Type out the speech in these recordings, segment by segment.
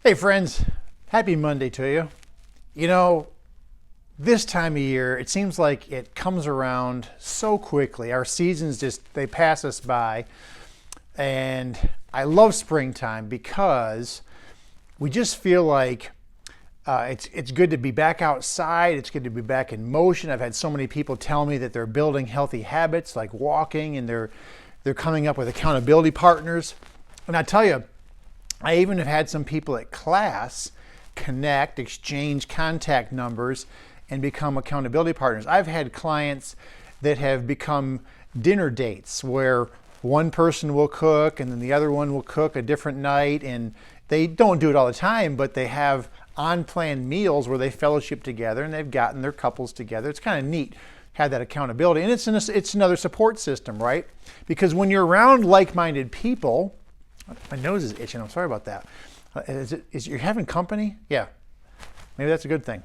Hey friends, happy Monday to you. You know, this time of year, it seems like it comes around so quickly. Our seasons they pass us by. And I love springtime because we just feel like it's good to be back outside. It's good to be back in motion. I've had so many people tell me that they're building healthy habits like walking, and they're coming up with accountability partners. And I tell you, I even have had some people at class connect, exchange contact numbers, and become accountability partners. I've had clients that have become dinner dates where one person will cook and then the other one will cook a different night, and they don't do it all the time, but they have on-planned meals where they fellowship together and they've gotten their couples together. It's kind of neat, have that accountability, and it's another support system, right? Because when you're around like-minded people, my nose is itching. I'm sorry about that. Is you're having company? Yeah, maybe that's a good thing.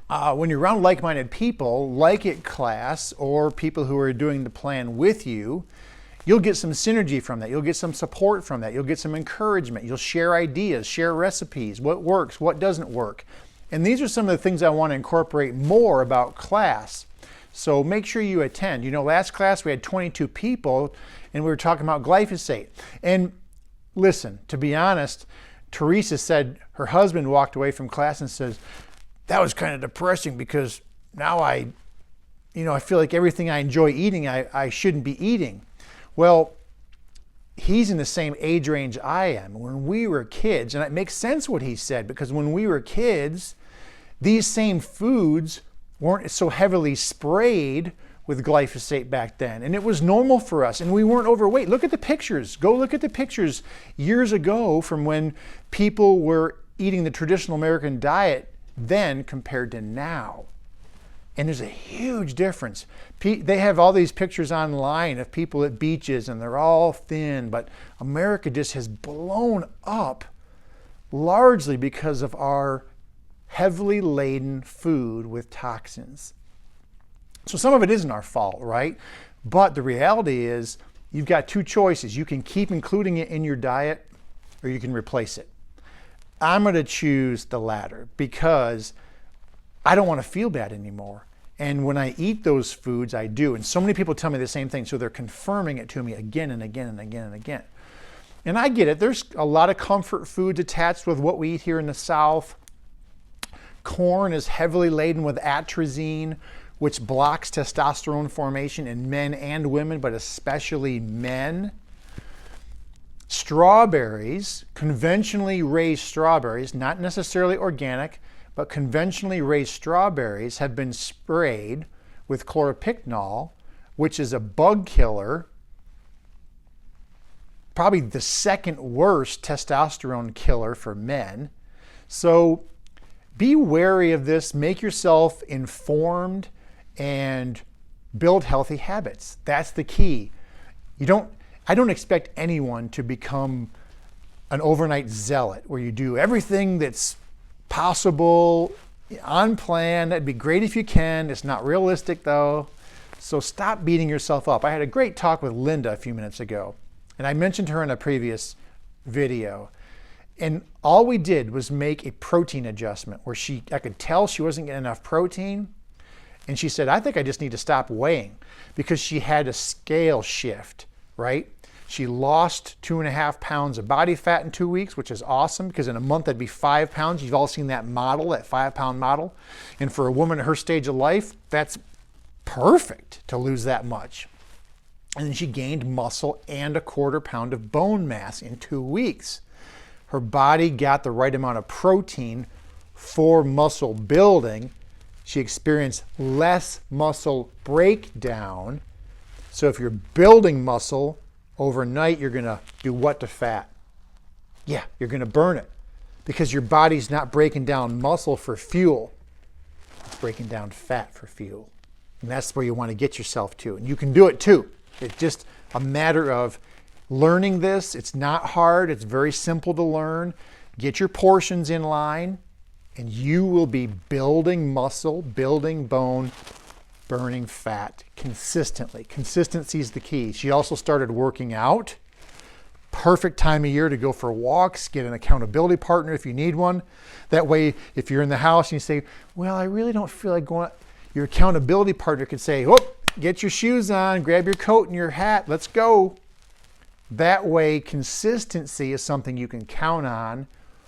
When you're around like-minded people, like at class, or people who are doing the plan with you, you'll get some synergy from that. You'll get some support from that. You'll get some encouragement. You'll share ideas, share recipes, what works, what doesn't work. And these are some of the things I want to incorporate more about class. So make sure you attend. You know, last class we had 22 people and we were talking about glyphosate. And listen, to be honest, Teresa said her husband walked away from class and says, that was kind of depressing because now I feel like everything I enjoy eating, I shouldn't be eating. Well, he's in the same age range I am. When we were kids, and it makes sense what he said, because when we were kids, these same foods weren't so heavily sprayed with glyphosate back then. And it was normal for us, and we weren't overweight. Look at the pictures. Go look at the pictures years ago from when people were eating the traditional American diet then compared to now. And there's a huge difference. They have all these pictures online of people at beaches and they're all thin, but America just has blown up largely because of our heavily laden food with toxins. So some of it isn't our fault, right? But the reality is you've got two choices. You can keep including it in your diet or you can replace it. I'm going to choose the latter because I don't want to feel bad anymore. And when I eat those foods, I do. And so many people tell me the same thing, so they're confirming it to me again and again and again and again. And I get it. There's a lot of comfort foods attached with what we eat here in the South. Corn is heavily laden with atrazine, which blocks testosterone formation in men and women, but especially men. Strawberries, conventionally raised strawberries, not necessarily organic, but conventionally raised strawberries have been sprayed with chloropicnol, which is a bug killer, probably the second worst testosterone killer for men. So be wary of this, make yourself informed, and build healthy habits. That's the key. I don't expect anyone to become an overnight zealot where you do everything that's possible on plan. That'd be great if you can. It's not realistic though. So stop beating yourself up. I had a great talk with Linda a few minutes ago, and I mentioned her in a previous video. And all we did was make a protein adjustment where I could tell she wasn't getting enough protein. And she said, I think I just need to stop weighing, because she had a scale shift, right? She lost 2.5 pounds of body fat in 2 weeks, which is awesome, because in a month that'd be 5 pounds. You've all seen that model, that 5-pound model. And for a woman at her stage of life, that's perfect to lose that much. And then she gained muscle and 1/4 pound of bone mass in 2 weeks. Her body got the right amount of protein for muscle building. She experienced less muscle breakdown. So if you're building muscle overnight, you're going to do what to fat? Yeah, you're going to burn it, because your body's not breaking down muscle for fuel. It's breaking down fat for fuel. And that's where you want to get yourself to. And you can do it too. It's just a matter of learning this. It's not hard. It's very simple to learn. Get your portions in line, and you will be building muscle, building bone, burning fat consistently. Consistency is the key. She also started working out, perfect time of year to go for walks, get an accountability partner if you need one. That way, if you're in the house and you say, well, I really don't feel like going, your accountability partner could say, oh, get your shoes on, grab your coat and your hat, let's go. That way, consistency is something you can count on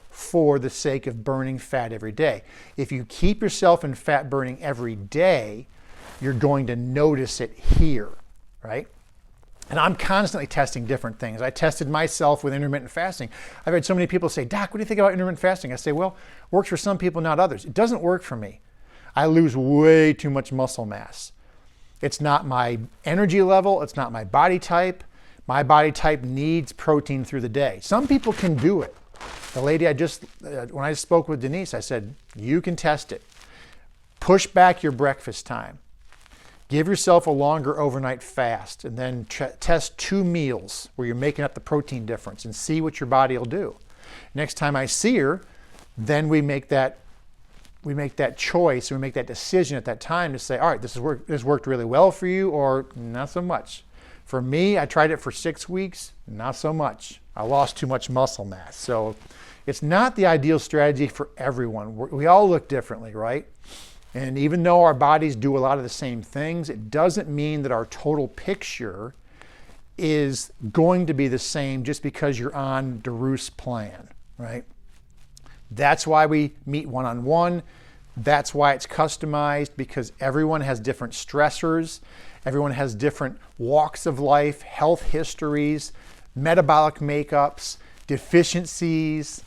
for the sake of burning fat every day. If you keep yourself in fat burning every day, you're going to notice it here, right? And I'm constantly testing different things. I tested myself with intermittent fasting. I've had so many people say, Doc, what do you think about intermittent fasting? I say, well, it works for some people, not others. It doesn't work for me. I lose way too much muscle mass. It's not my energy level. It's not my body type. My body type needs protein through the day. Some people can do it. The lady when I spoke with Denise, I said, you can test it. Push back your breakfast time. Give yourself a longer overnight fast and then test 2 meals where you're making up the protein difference and see what your body will do. Next time I see her, then we make that choice, we make that decision at that time to say, all right, this worked really well for you or not so much. For me, I tried it for 6 weeks, not so much. I lost too much muscle mass. So it's not the ideal strategy for everyone. We all look differently, right? And even though our bodies do a lot of the same things, it doesn't mean that our total picture is going to be the same just because you're on Daru's plan, right? That's why we meet one-on-one. That's why it's customized, because everyone has different stressors. Everyone has different walks of life, health histories, metabolic makeups, deficiencies,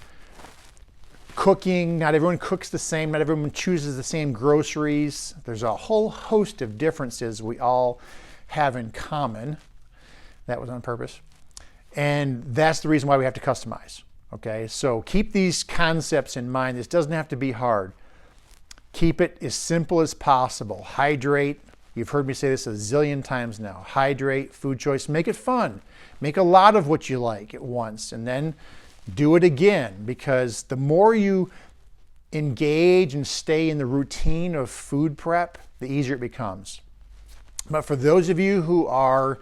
cooking. Not everyone cooks the same. Not everyone chooses the same groceries. There's a whole host of differences we all have in common. That was on purpose. And that's the reason why we have to customize. Okay, so keep these concepts in mind. This doesn't have to be hard. Keep it as simple as possible. Hydrate. You've heard me say this a zillion times now. Hydrate, food choice, make it fun. Make a lot of what you like at once and then do it again, because the more you engage and stay in the routine of food prep, the easier it becomes. But for those of you who are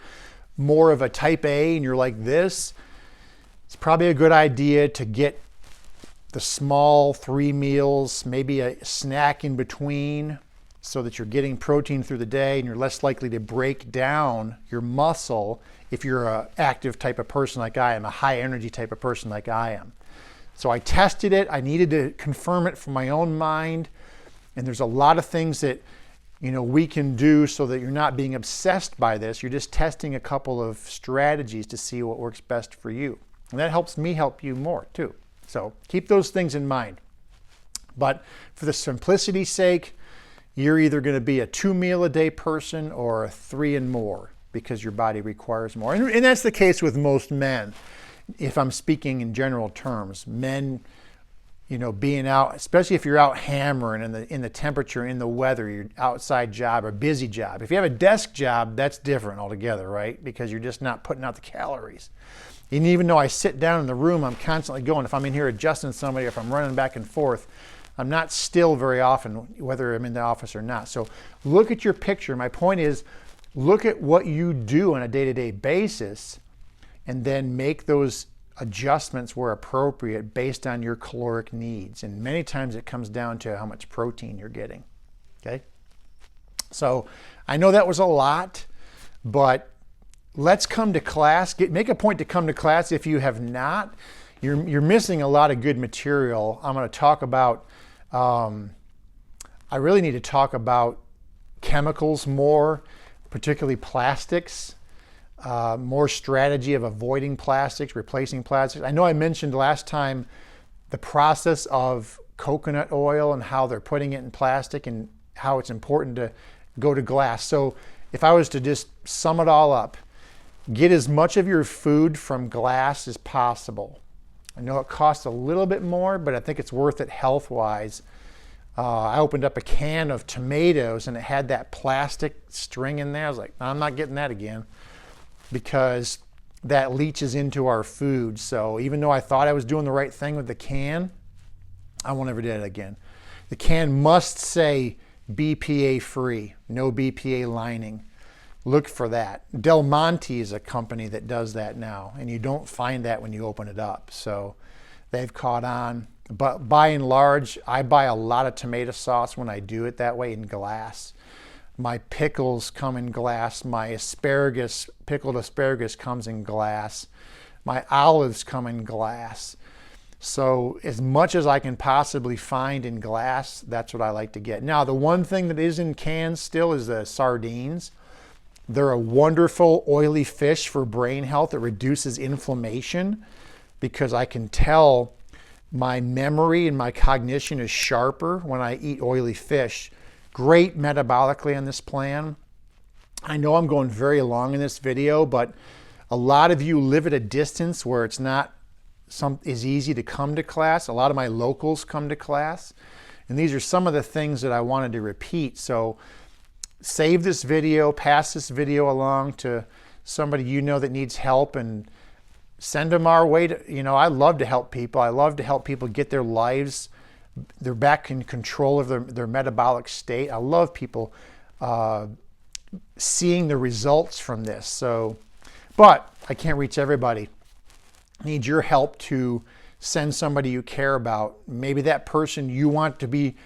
more of a type A and you're like this, it's probably a good idea to get the small 3 meals, maybe a snack in between, so that you're getting protein through the day and you're less likely to break down your muscle if you're an active type of person like I am, a high energy type of person like I am. So I tested it. I needed to confirm it from my own mind. And there's a lot of things that we can do so that you're not being obsessed by this. You're just testing a couple of strategies to see what works best for you. And that helps me help you more too. So keep those things in mind. But for the simplicity's sake, you're either going to be a 2 meal a day person or a 3 and more, because your body requires more. And that's the case with most men. If I'm speaking in general terms, men, being out, especially if you're out hammering in the temperature, in the weather, your outside job or busy job. If you have a desk job, that's different altogether, right? Because you're just not putting out the calories. And even though I sit down in the room, I'm constantly going. If I'm in here adjusting somebody, if I'm running back and forth, I'm not still very often, whether I'm in the office or not. So look at your picture. My point is, look at what you do on a day-to-day basis and then make those adjustments where appropriate based on your caloric needs. And many times it comes down to how much protein you're getting. Okay? So I know that was a lot, but let's come to class. Make a point to come to class. If you have not, you're missing a lot of good material. I'm going to talk about, I really need to talk about chemicals more, particularly plastics, more strategy of avoiding plastics, replacing plastics. I know I mentioned last time the process of coconut oil and how they're putting it in plastic and how it's important to go to glass. So if I was to just sum it all up, get as much of your food from glass as possible. I know it costs a little bit more, but I think it's worth it health-wise. I opened up a can of tomatoes and it had that plastic string in there. I was like, I'm not getting that again, because that leaches into our food. So even though I thought I was doing the right thing with the can, I won't ever do it again. The can must say BPA free, no BPA lining. look for that. Del Monte is a company that does that now, and you don't find that when you open it up. So they've caught on. But by and large, I buy a lot of tomato sauce when I do it that way in glass. My pickles come in glass. My asparagus, pickled asparagus, comes in glass. My olives come in glass. So as much as I can possibly find in glass, that's what I like to get. Now, the one thing that is in cans still is the sardines. They're a wonderful oily fish for brain health. It reduces inflammation because I can tell my memory and my cognition is sharper when I eat oily fish. Great metabolically on this plan. I know I'm going very long in this video, but a lot of you live at a distance where it's not as easy to come to class. A lot of my locals come to class. And these are some of the things that I wanted to repeat. So save this video, pass this video along to somebody you know that needs help, and send them our way. I love to help people. I love to help people get their lives, they're back in control of their metabolic state. I love people seeing the results from this. So, but I can't reach everybody. I need your help to send somebody you care about. Maybe that person you want to be,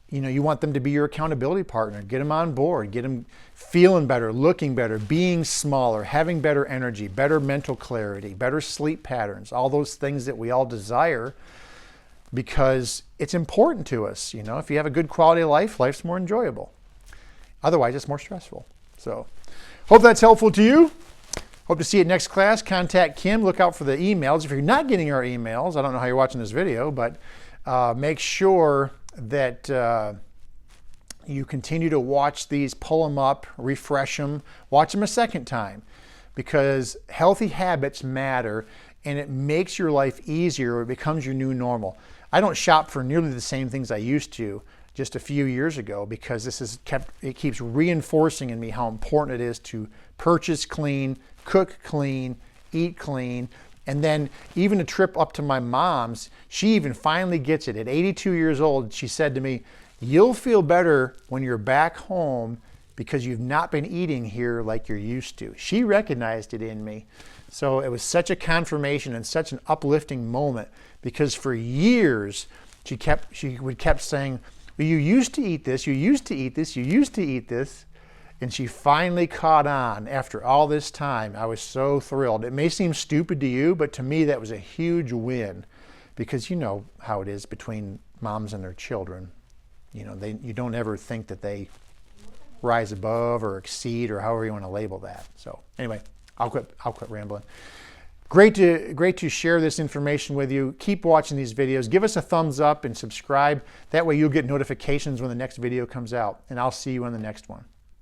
you want them to be your accountability partner. Get them on board, get them feeling better, looking better, being smaller, having better energy, better mental clarity, better sleep patterns, all those things that we all desire, because it's important to us. If you have a good quality of life, life's more enjoyable. Otherwise, it's more stressful. So hope that's helpful to you. Hope to see you at next class. Contact Kim. Look out for the emails. If you're not getting our emails, I don't know how you're watching this video, but make sure that you continue to watch these, pull them up, refresh them, watch them a second time, because healthy habits matter and it makes your life easier. It becomes your new normal. I don't shop for nearly the same things I used to just a few years ago, because it keeps reinforcing in me how important it is to purchase clean, cook clean, eat clean. And then even a trip up to my mom's, she even finally gets it. At 82 years old, she said to me, "You'll feel better when you're back home because you've not been eating here like you're used to." She recognized it in me. So it was such a confirmation and such an uplifting moment, because for years she kept saying, "Well, you used to eat this, you used to eat this, you used to eat this." And she finally caught on after all this time. I was so thrilled. It may seem stupid to you, but to me that was a huge win, because you know how it is between moms and their children. You don't ever think that they rise above or exceed, or however you want to label that. So anyway, I'll quit rambling. Great to share this information with you. Keep watching these videos. Give us a thumbs up and subscribe. That way you'll get notifications when the next video comes out. And I'll see you on the next one.